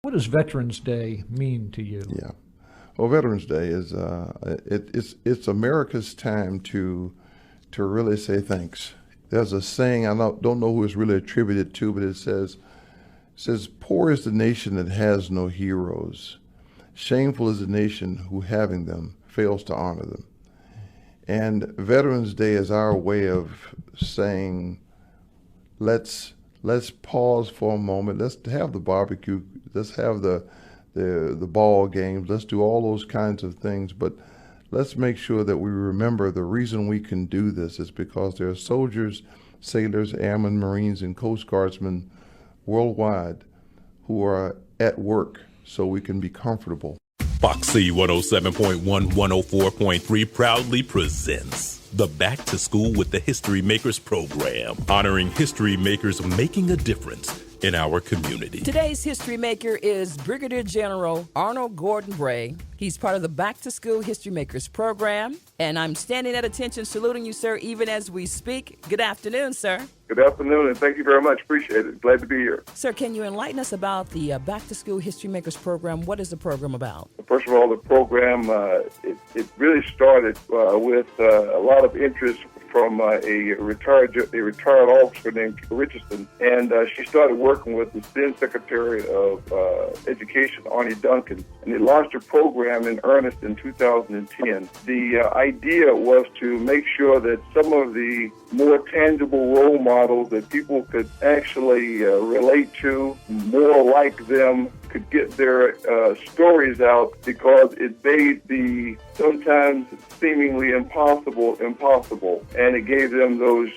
What does Veterans Day mean to you? Yeah. Well, Veterans Day is it's America's time to really say thanks. There's a saying don't know who it's really attributed to, but it says poor is the nation that has no heroes. Shameful is the nation who, having them, fails to honor them. And Veterans Day is our way of saying, let's pause for a moment. Let's have the barbecue. Let's have the ball games. Let's do all those kinds of things. But let's make sure that we remember the reason we can do this is because there are soldiers, sailors, airmen, Marines, and Coast Guardsmen worldwide who are at work so we can be comfortable. Foxy 107.1, 104.3 proudly presents the Back to School with the History Makers program, honoring history makers making a difference in our community. Today's history maker is Brigadier General Arnold Gordon Bray. He's part of the Back to School History Makers program, and I'm standing at attention saluting you, sir, even as we speak. Good afternoon, sir. Good afternoon, and thank you very much. Appreciate it. Glad to be here. Sir, can you enlighten us about the Back to School History Makers program? What is the program about? First of all, the program, it really started with a lot of interest from a retired officer named Richardson, and she started working with the then Secretary of Education, Arnie Duncan, and they launched a program in earnest in 2010. The idea was to make sure that some of the more tangible role models that people could actually relate to, more like them, could get their stories out, because it made the sometimes seemingly impossible, and it gave them those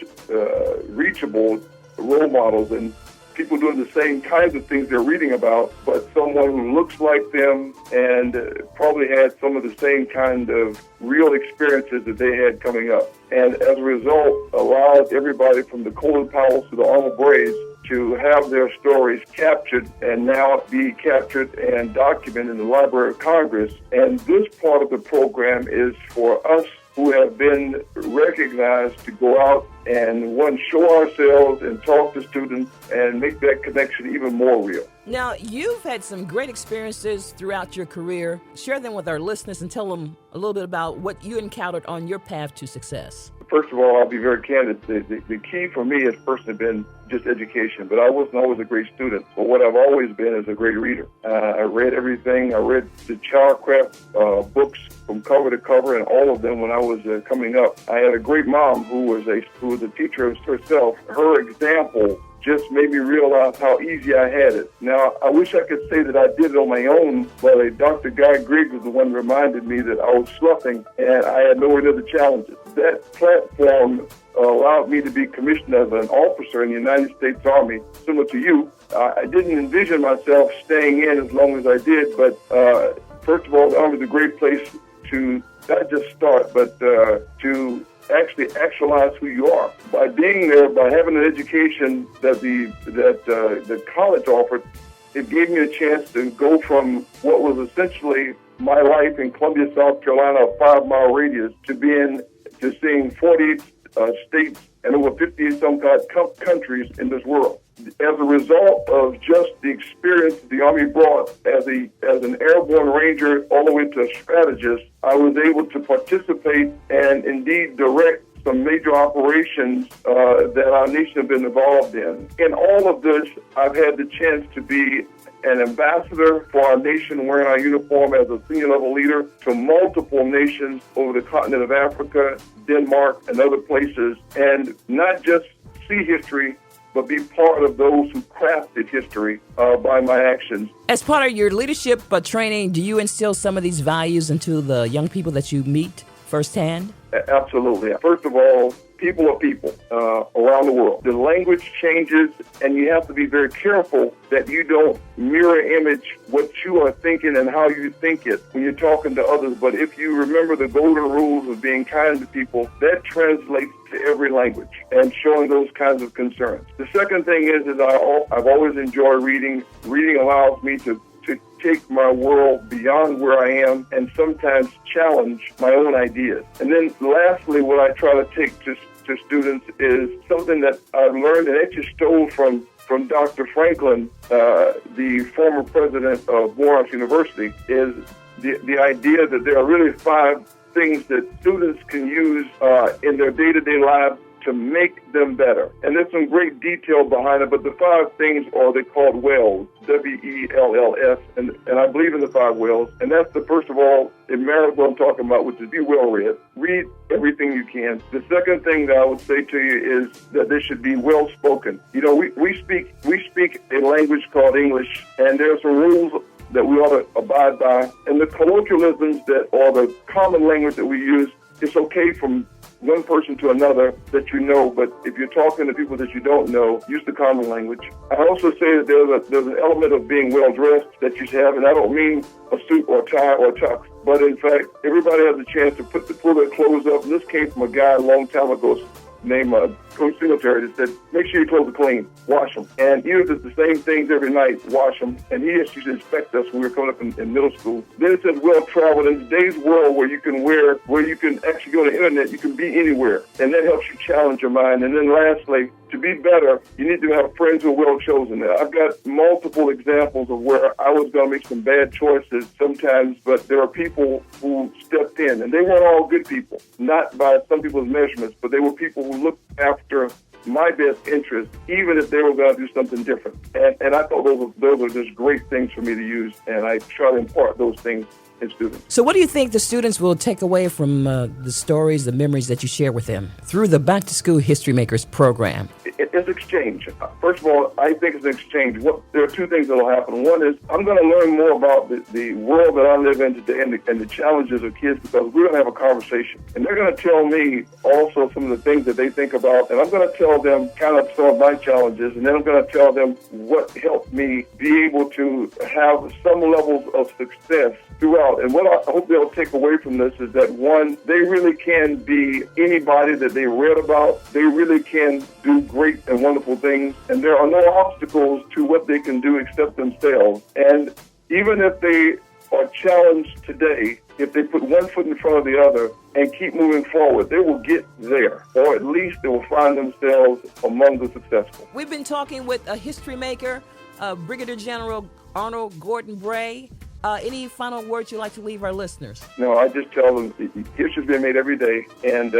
reachable role models and people doing the same kinds of things they're reading about, but someone who looks like them and probably had some of the same kind of real experiences that they had coming up. And as a result, allowed everybody from the Colin Powells to the Arnold Brays to have their stories captured and now be captured and documented in the Library of Congress. And this part of the program is for us who have been recognized to go out and, one, show ourselves and talk to students and make that connection even more real. Now, you've had some great experiences throughout your career. Share them with our listeners and tell them a little bit about what you encountered on your path to success. First of all, I'll be very candid. The key for me has personally been just education, but I wasn't always a great student. But what I've always been is a great reader. I read everything. I read the Childcraft books from cover to cover, and all of them when I was coming up. I had a great mom who was a teacher herself. Her example just made me realize how easy I had it. Now, I wish I could say that I did it on my own, but Dr. Guy Griggs was the one who reminded me that I was sloughing and I had nowhere near the challenges. That platform allowed me to be commissioned as an officer in the United States Army, similar to you. I didn't envision myself staying in as long as I did, but first of all, the Army is a great place to not just start, but to actually actualize who you are. By being there, by having an education that the college offered, it gave me a chance to go from what was essentially my life in Columbia, South Carolina, a 5-mile radius, to seeing 48 states and over 58 some countries in this world. As a result of just the experience the Army brought as an airborne ranger all the way to a strategist, I was able to participate and indeed direct some major operations that our nation has been involved in. In all of this, I've had the chance to be an ambassador for our nation wearing our uniform as a senior level leader to multiple nations over the continent of Africa, Denmark, and other places, and not just see history, but be part of those who crafted history by my actions. As part of your leadership training, do you instill some of these values into the young people that you meet firsthand? Absolutely. First of all, people are people around the world. The language changes, and you have to be very careful that you don't mirror image what you are thinking and how you think it when you're talking to others. But if you remember the golden rules of being kind to people, that translates to every language and showing those kinds of concerns. The second thing is I've always enjoyed reading. Reading allows me to take my world beyond where I am and sometimes challenge my own ideas. And then lastly, what I try to take to students is something that I've learned and actually stole from from Dr. Franklin, the former president of Morehouse University, is the idea that there are really 5 things that students can use in their day-to-day lives to make them better. And there's some great detail behind it, but the 5 things are, they're called WELLs, WELLS, and I believe in the 5 WELLs. And that's the first of all, in marriage, what I'm talking about, which is be well read. Read everything you can. The second thing that I would say to you is that they should be well spoken. You know, we speak a language called English, and there are some rules that we ought to abide by. And the colloquialisms that are the common language that we use, it's okay from one person to another that you know, but if you're talking to people that you don't know, use the common language. I also say that there's an element of being well dressed that you should have, and I don't mean a suit or tie or tux, but in fact, everybody has a chance to pull their clothes up. And this came from a guy a long time ago named Coach Singletary that said, make sure your clothes are clean, wash them. And even if it's the same things every night, wash them. And he used to expect us when we were coming up in middle school. Then it says well-traveled. In today's world where you can actually go to the internet, you can be anywhere. And that helps you challenge your mind. And then lastly, to be better, you need to have friends who are well-chosen. I've got multiple examples of where I was going to make some bad choices sometimes, but there are people who stepped in. And they weren't all good people, not by some people's measurements, but they were people who looked after my best interest, even if they were going to do something different. And I thought those were just great things for me to use, and I try to impart those things in students. So what do you think the students will take away from the stories, the memories that you share with them through the Back to School History Makers program? It's exchange. First of all, I think it's an exchange. There are 2 things that will happen. One is I'm going to learn more about the world that I live in today and the challenges of kids, because we're going to have a conversation. And they're going to tell me also some of the things that they think about, and I'm going to tell them kind of some of my challenges, and then I'm going to tell them what helped me be able to have some levels of success throughout. And what I hope they'll take away from this is that, one, they really can be anybody that they read about. They really can do great and wonderful things, and there are no obstacles to what they can do except themselves. And even if they are challenged today, if they put one foot in front of the other and keep moving forward, they will get there, or at least they will find themselves among the successful. We've been talking with a history maker, Brigadier General Arnold Gordon Bray. Any final words you'd like to leave our listeners? No, I just tell them history's being made every day, and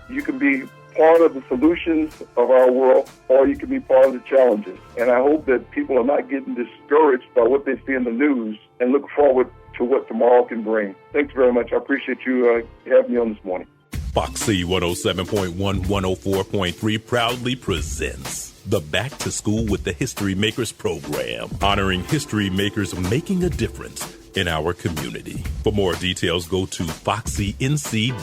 you can be part of the solutions of our world, or you can be part of the challenges. And I hope that people are not getting discouraged by what they see in the news and look forward to what tomorrow can bring. Thanks very much. I appreciate you having me on this morning. Foxy 107.1, 104.3 proudly presents the Back to School with the History Makers program, honoring history makers making a difference in our community. For more details, go to foxync.com.